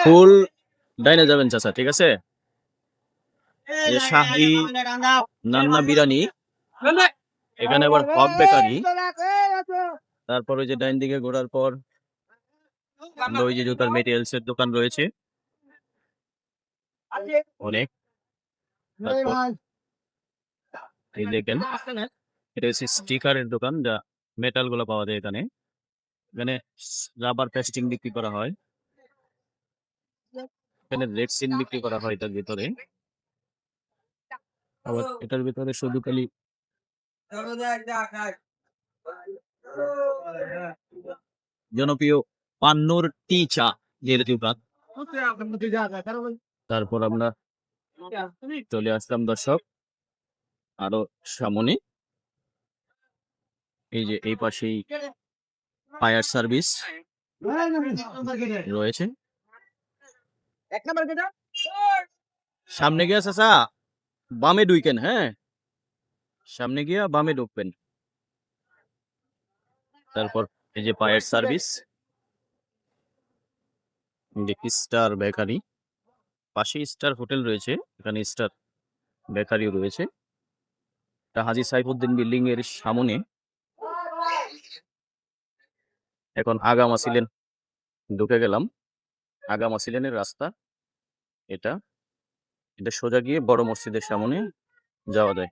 ফুল ডাইনে যাবেন চাচা, ঠিক আছে? এই যে শাহী নান্না বিরিয়ানি, এখানে আবার হক বেকারি। তারপর ওই যে ডাইন দিকে ঘোরার পর আমরা ওই যে জুতার মেটেরিয়ালস এর দোকান রয়েছে অনেক। তারপর এই দেখেন, এটা হচ্ছে স্টিকারের দোকান, যা মেটাল গুলো পাওয়া যায় এখানে। এখানে রাবার পেস্টিং বিক্রি করা হয়, এখানে রেক্সিন বিক্রি করা হয় এটার ভিতরে। আবার এটার ভিতরে শুধু খালি জনপ্রিয় পান্নুর টি চা যের দোকান। তারপর আমরা চলে আসলাম দর্শক আরো সামনে। এই যে এই পাশেই ফায়ার সার্ভিস রয়েছে। সামনে গিয়ে চাচা বামে ঢুকেন, হ্যাঁ, সামনে গিয়া বামে ঢুকবেন। তারপর এই যে ফায়ার সার্ভিস, এই যে স্টার বেকারি, পাশে স্টার হোটেল রয়েছে, এখানে স্টার বেকারিও রয়েছে। এটা হাজী সাইফুদ্দিন বিল্ডিং এর সামনে। এখন আগামা সিলেন ঢুকে গেলাম। আগামা সিলেনের রাস্তা এটা, এটা সোজা গিয়ে বড় মসজিদের সামনে যাওয়া যায়।